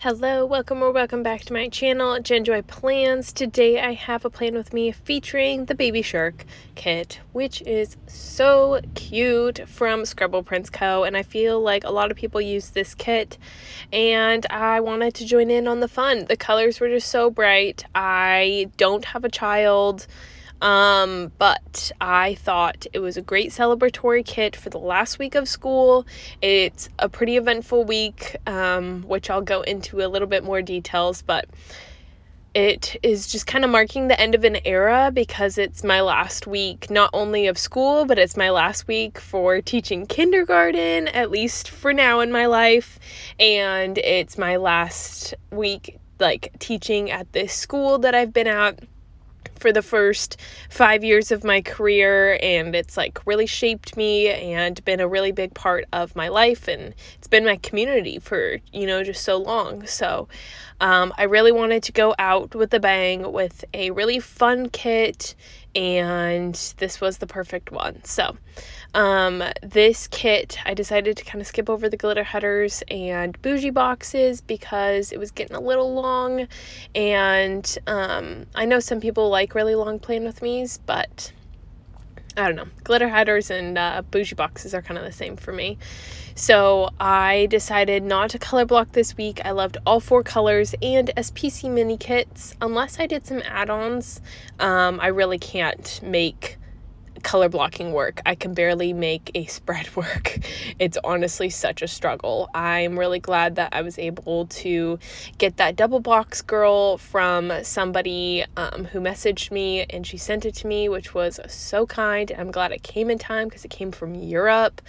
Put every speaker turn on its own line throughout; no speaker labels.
Hello, welcome back to my channel, Enjoy Plans. Today I have a plan with me featuring the Baby Shark kit, which is so cute, from Scribble Co. And I feel like a lot of people use this kit and I wanted to join in on the fun. The colors were just so bright. I don't have a child, but I thought it was a great celebratory kit for the last week of school. It's a pretty eventful week, which I'll go into a little bit more details, but it is just kind of marking the end of an era because it's my last week, not only of school, but it's my last week for teaching kindergarten, at least for now in my life, and it's my last week, teaching at this school that I've been at for the first 5 years of my career, and it's really shaped me and been a really big part of my life, and it's been my community for just so long. So I really wanted to go out with a bang with a really fun kit, and this was the perfect one. So this kit, I decided to kind of skip over the glitter headers and bougie boxes because it was getting a little long, and I know some people like really long plan with me's, but I don't know, glitter headers and bougie boxes are kind of the same for me. So I decided not to color block this week. I loved all 4 colors and SPC mini kits. Unless I did some add-ons, I really can't make color blocking work. I can barely make a spread work. It's honestly such a struggle. I'm really glad that I was able to get that double box girl from somebody who messaged me, and she sent it to me, which was so kind. I'm glad it came in time because it came from Europe.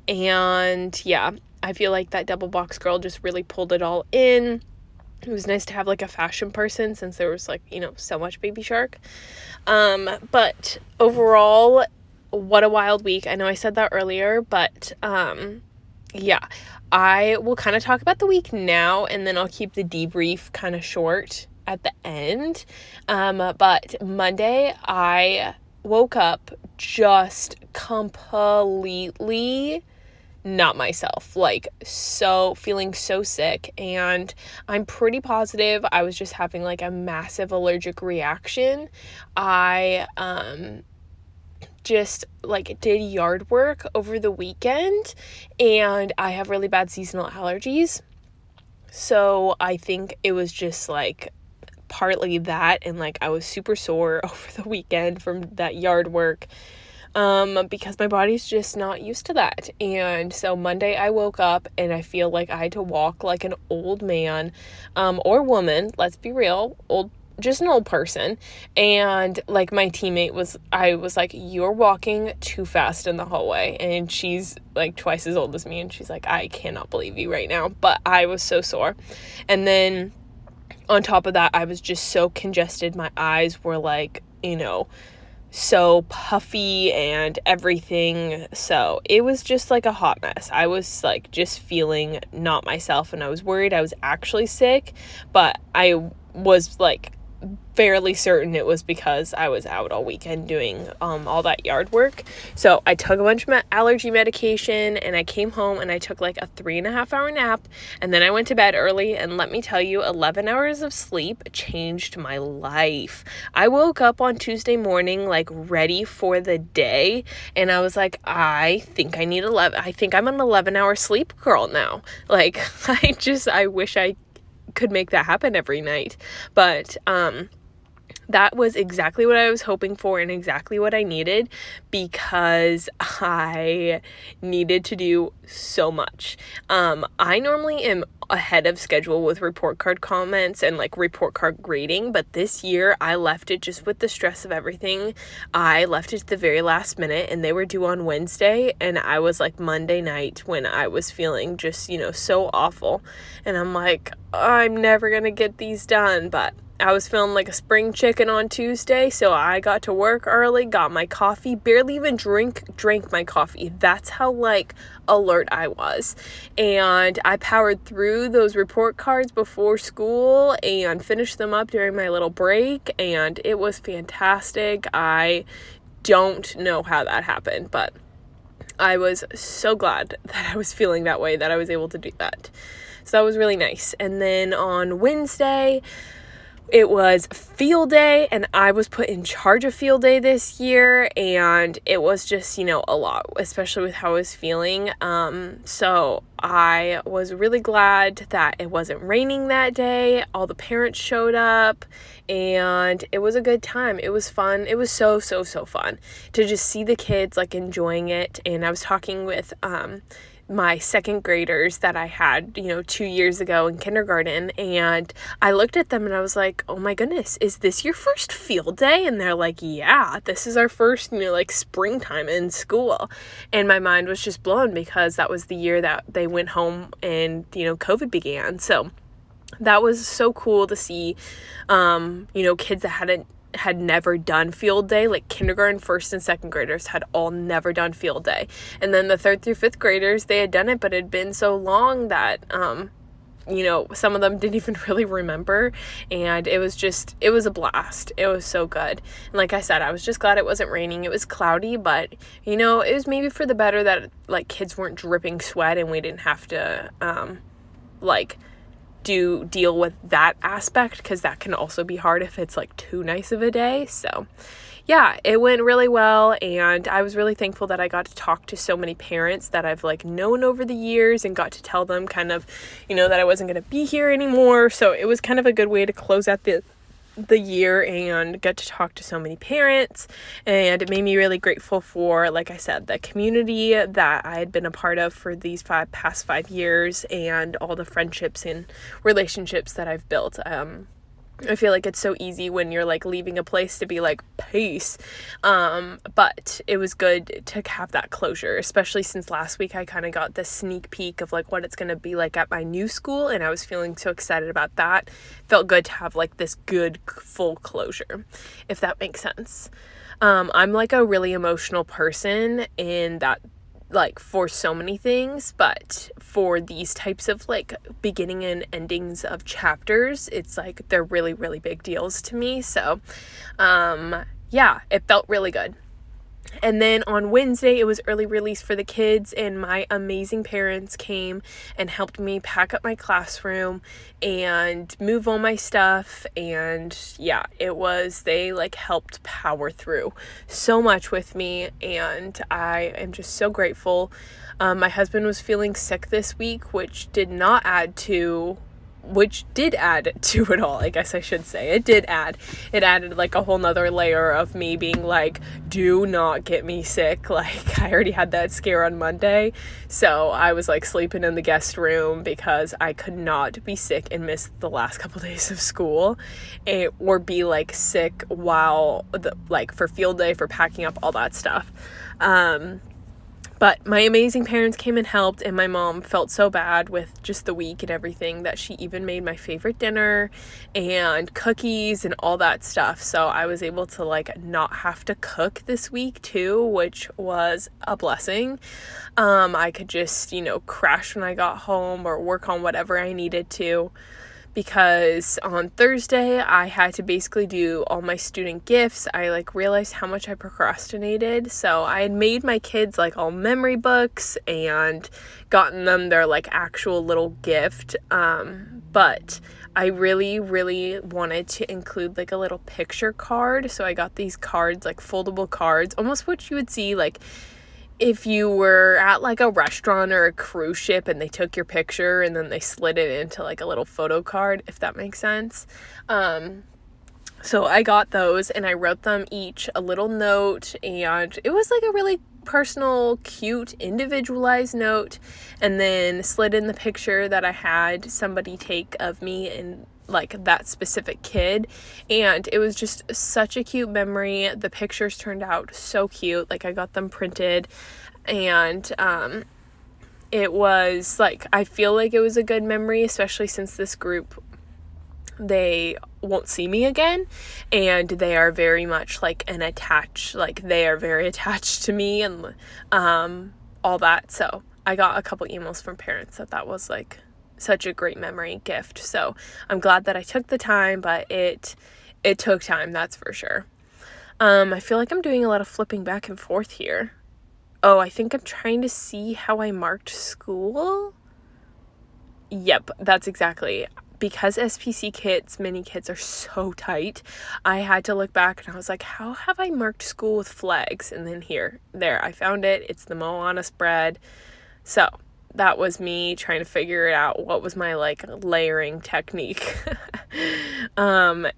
And yeah, I feel like that double box girl just really pulled it all in. It was nice to have a fashion person since there was so much Baby Shark. But overall, what a wild week. I know I said that earlier, but yeah, I will kind of talk about the week now, and then I'll keep the debrief kind of short at the end. But Monday, I woke up just completely not myself, feeling so sick, and I'm pretty positive I was just having a massive allergic reaction. I just did yard work over the weekend, and I have really bad seasonal allergies, so I think it was just partly that, and I was super sore over the weekend from that yard work, because my body's just not used to that. And so Monday I woke up and I feel like I had to walk like an old man, or woman, let's be real, just an old person. And my teammate I was like, "You're walking too fast in the hallway." And she's twice as old as me, and she's like, "I cannot believe you right now." But I was so sore. And then on top of that, I was just so congested. My eyes were so puffy and everything. So it was just a hot mess. I was just feeling not myself, and I was worried I was actually sick, but I was fairly certain it was because I was out all weekend doing all that yard work. So I took a bunch of allergy medication, and I came home and I took a 3.5 hour nap, and then I went to bed early, and let me tell you, 11 hours of sleep changed my life. I woke up on Tuesday morning ready for the day, and I was I think I need 11. I think I'm an 11-hour sleep girl now. I wish I could make that happen every night. But that was exactly what I was hoping for and exactly what I needed, because I needed to do so much. I normally am ahead of schedule with report card comments and report card grading, but this year I left it, just with the stress of everything, I left it to the very last minute, and they were due on Wednesday, and I was Monday night when I was feeling just so awful, and I'm I'm never gonna get these done. But I was feeling like a spring chicken on Tuesday, so I got to work early, got my coffee, barely even drank my coffee. That's how alert I was. And I powered through those report cards before school and finished them up during my little break, and it was fantastic. I don't know how that happened, but I was so glad that I was feeling that way, that I was able to do that. So that was really nice. And then on Wednesday, it was field day, and I was put in charge of field day this year, and it was just, a lot, especially with how I was feeling. So I was really glad that it wasn't raining that day. All the parents showed up, and it was a good time. It was fun. It was so, so, so fun to just see the kids, enjoying it. And I was talking with, my second graders that I had, 2 years ago in kindergarten, and I looked at them and I was like, oh my goodness, is this your first field day? And they're like, yeah, this is our first, springtime in school. And my mind was just blown because that was the year that they went home and, COVID began. So that was so cool to see, kids that had never done field day, kindergarten, first and second graders had all never done field day. And then the third through fifth graders, they had done it, but it had been so long that, some of them didn't even really remember. And it was a blast. It was so good. And like I said, I was just glad it wasn't raining. It was cloudy, but, it was maybe for the better that, kids weren't dripping sweat and we didn't have to, deal with that aspect, because that can also be hard if it's too nice of a day. So yeah, it went really well, and I was really thankful that I got to talk to so many parents that I've known over the years, and got to tell them kind of, that I wasn't going to be here anymore. So it was kind of a good way to close out the year and get to talk to so many parents, and it made me really grateful for, like I said, the community that I had been a part of for these past 5 years, and all the friendships and relationships that I've built. I feel like it's so easy when you're leaving a place to be peace. But it was good to have that closure, especially since last week I kind of got this sneak peek of what it's going to be like at my new school. And I was feeling so excited about that. Felt good to have this good full closure, if that makes sense. I'm a really emotional person in that, for so many things, but for these types of beginning and endings of chapters, it's they're really, really big deals to me. So yeah, it felt really good. And then on Wednesday, it was early release for the kids, and my amazing parents came and helped me pack up my classroom and move all my stuff. And yeah, they helped power through so much with me, and I am just so grateful. My husband was feeling sick this week, which did add to it all, I guess I should say. It added a whole nother layer of me being do not get me sick. I already had that scare on Monday, so I was sleeping in the guest room because I could not be sick and miss the last couple days of school, or be sick while for field day, for packing up all that stuff. But my amazing parents came and helped, and my mom felt so bad with just the week and everything that she even made my favorite dinner and cookies and all that stuff. So I was able to not have to cook this week too, which was a blessing. I could just, crash when I got home or work on whatever I needed to. Because on Thursday, I had to basically do all my student gifts. I realized how much I procrastinated. So I had made my kids all memory books and gotten them their actual little gift. But I really, really wanted to include a little picture card. So I got these cards, foldable cards, almost what you would see if you were at a restaurant or a cruise ship and they took your picture and then they slid it into a little photo card, if that makes sense. So I got those, and I wrote them each a little note, and it was a really personal, cute, individualized note, and then slid in the picture that I had somebody take of me and that specific kid. And it was just such a cute memory. The pictures turned out so cute. I got them printed, and it was I feel it was a good memory, especially since this group, they won't see me again, and they are very much they are very attached to me and all that. So I got a couple emails from parents that was such a great memory gift. So I'm glad that I took the time, but it took time, that's for sure. I feel I'm doing a lot of flipping back and forth here. Oh, I think I'm trying to see how I marked school. Yep, that's exactly. Because SPC kits, mini kits are so tight, I had to look back and I was like, how have I marked school with flags? And then there, I found it. It's the Moana spread. So that was me trying to figure out what was my like layering technique. And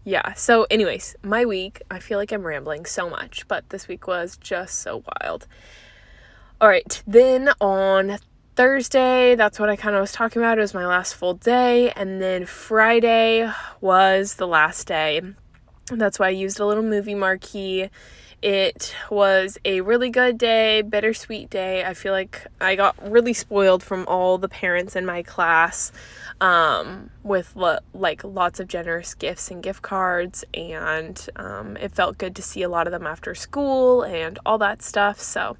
yeah, so anyways, my week, I feel like I'm rambling so much, but this week was just so wild. All right, then on Thursday, that's what I kind of was talking about. It was my last full day. And then Friday was the last day. That's why I used a little movie marquee. It was a really good day, bittersweet day. I feel like I got really spoiled from all the parents in my class with lots of generous gifts and gift cards. And it felt good to see a lot of them after school and all that stuff. So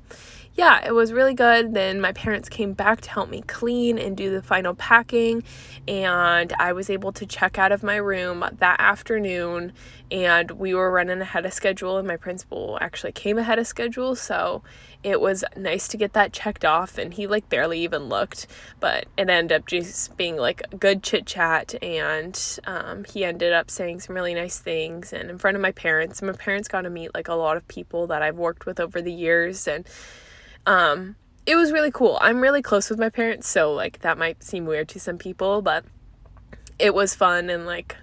yeah, it was really good. Then my parents came back to help me clean and do the final packing, and I was able to check out of my room that afternoon, and we were running ahead of schedule, and my principal actually came ahead of schedule, so it was nice to get that checked off, and he like barely even looked, but it ended up just being like a good chit chat, and he ended up saying some really nice things and in front of my parents. My parents got to meet like a lot of people that I've worked with over the years, and it was really cool. I'm really close with my parents, so like that might seem weird to some people, but it was fun, and like,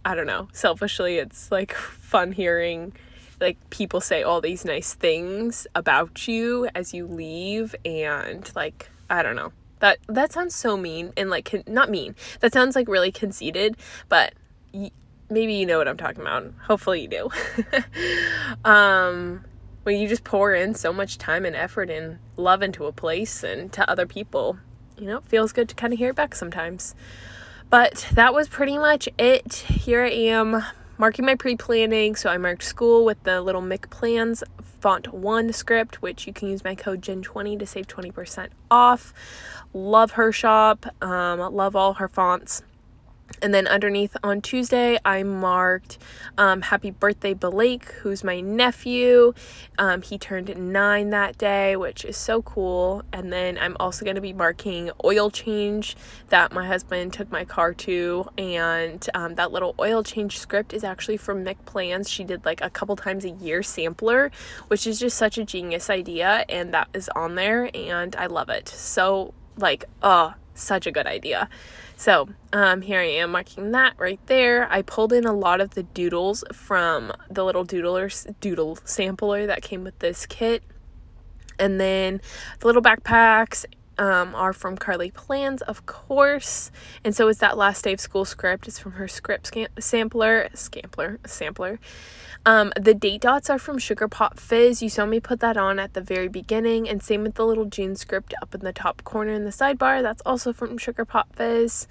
I don't know, selfishly it's like fun hearing like people say all these nice things about you as you leave, and like, I don't know, that sounds so mean, and like not mean, that sounds like really conceited, but maybe you know what I'm talking about. Hopefully you do. When you just pour in so much time and effort and love into a place and to other people, you know, it feels good to kind of hear it back sometimes. But that was pretty much it. Here I am marking my pre-planning. So I marked school with the little McPlans font 1 script, which you can use my code GEN20 to save 20% off. Love her shop. Love all her fonts. And then underneath on Tuesday, I marked Happy Birthday Blake, who's my nephew. He turned 9 that day, which is so cool. And then I'm also going to be marking oil change that my husband took my car to. And that little oil change script is actually from McPlans. She did like a couple times a year sampler, which is just such a genius idea. And that is on there, and I love it. So like, such a good idea. So here I am marking that right there. I pulled in a lot of the doodles from the little doodle sampler that came with this kit. And then the little backpacks are from Carly Plans, of course. And so is that last day of school script. It's from her script sampler. The date dots are from Sugar Pop Fizz. You saw me put that on at the very beginning, and same with the little June script up in the top corner in the sidebar. That's also from Sugar Pop Fizz.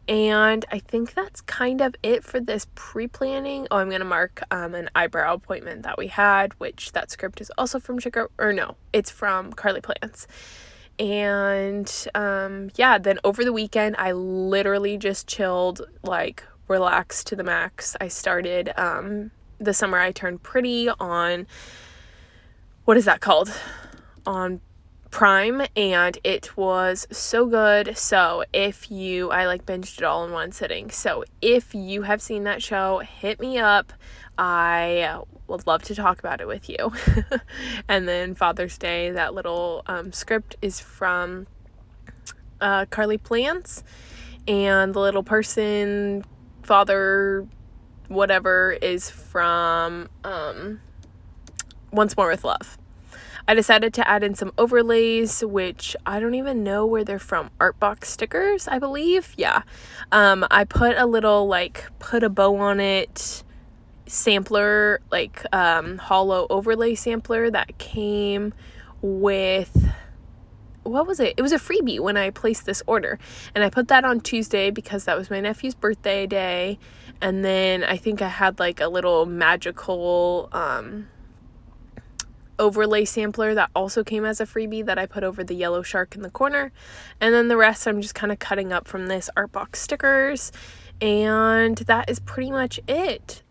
And I think that's kind of it for this pre-planning. I'm going to mark an eyebrow appointment that we had, which that script is also from it's from Carly Plans. And yeah, then over the weekend, I literally just chilled, like relaxed to the max. I started the summer I turned pretty on, what is that called? On Prime, and it was so good. So I like binged it all in one sitting. So if you have seen that show, hit me up. I would love to talk about it with you. And then Father's Day, that little script is from Carly Plans, and the little person, father, whatever, is from Once More with Love. I decided to add in some overlays, which I don't even know where they're from. Artbox stickers, I believe. Yeah. I put a little, like, put a bow on it sampler, like, hollow overlay sampler that came with, what was it? It was a freebie when I placed this order. And I put that on Tuesday because that was my nephew's birthday day. And then I think I had, like, a little magical, overlay sampler that also came as a freebie that I put over the yellow shark in the corner. And then the rest I'm just kind of cutting up from this Artbox stickers, and that is pretty much it.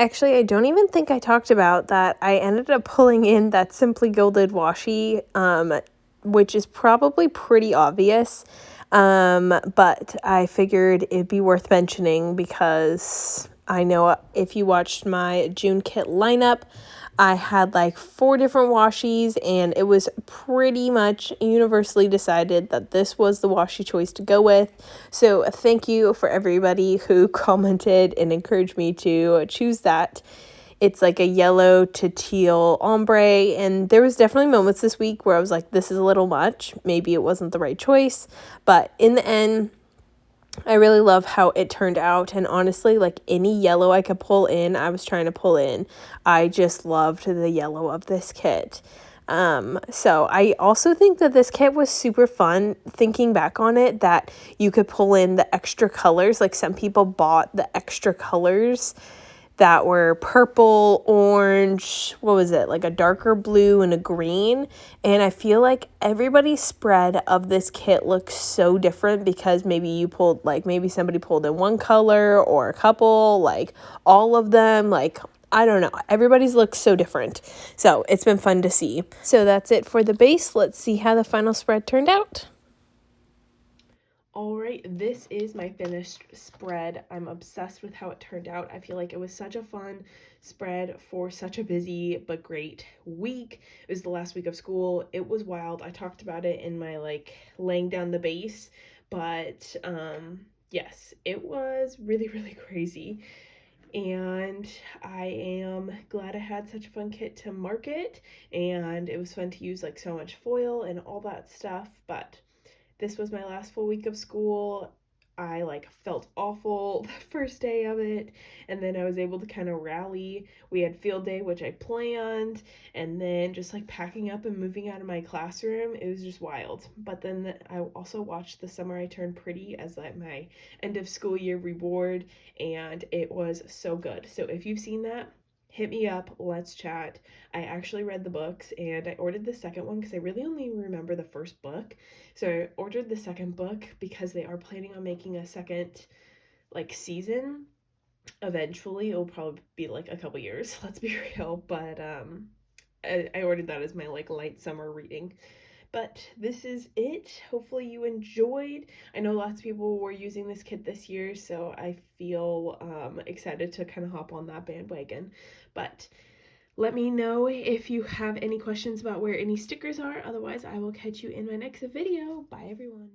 Actually, I don't even think I talked about that. I ended up pulling in that Simply Gilded washi, which is probably pretty obvious. But I figured it'd be worth mentioning because I know if you watched my June kit lineup, I had like 4 different washies, and it was pretty much universally decided that this was the washi choice to go with. So thank you for everybody who commented and encouraged me to choose that. It's like a yellow to teal ombre, and there was definitely moments this week where I was like, this is a little much. Maybe it wasn't the right choice, but in the end, I really love how it turned out, and honestly, like any yellow I could pull in, I was trying to pull in. I just loved the yellow of this kit. So I also think that this kit was super fun, thinking back on it, that you could pull in the extra colors. Like some people bought the extra colors that were purple, orange, what was it, like a darker blue and a green. And I feel like everybody's spread of this kit looks so different because maybe somebody pulled in one color or a couple, like all of them, like I don't know. Everybody's looks so different. So it's been fun to see. So that's it for the base. Let's see how the final spread turned out. All right, this is my finished spread. I'm obsessed with how it turned out. I feel like it was such a fun spread for such a busy but great week. It was the last week of school. It was wild. I talked about it in my laying down the base, but yes, it was really, really crazy. And I am glad I had such a fun kit to market, and it was fun to use like so much foil and all that stuff, but this was my last full week of school. I felt awful the first day of it, and then I was able to kind of rally. We had field day, which I planned, and then just packing up and moving out of my classroom, it was just wild. But then I also watched The Summer I Turned Pretty as my end of school year reward, and it was so good. So if you've seen that, hit me up, let's chat. I actually read the books, and I ordered the second one because I really only remember the first book. So I ordered the second book because they are planning on making a second season. Eventually, it'll probably be a couple years, let's be real, but I ordered that as my light summer reading. But this is it. Hopefully you enjoyed. I know lots of people were using this kit this year, so I feel excited to kind of hop on that bandwagon. But let me know if you have any questions about where any stickers are. Otherwise, I will catch you in my next video. Bye, everyone.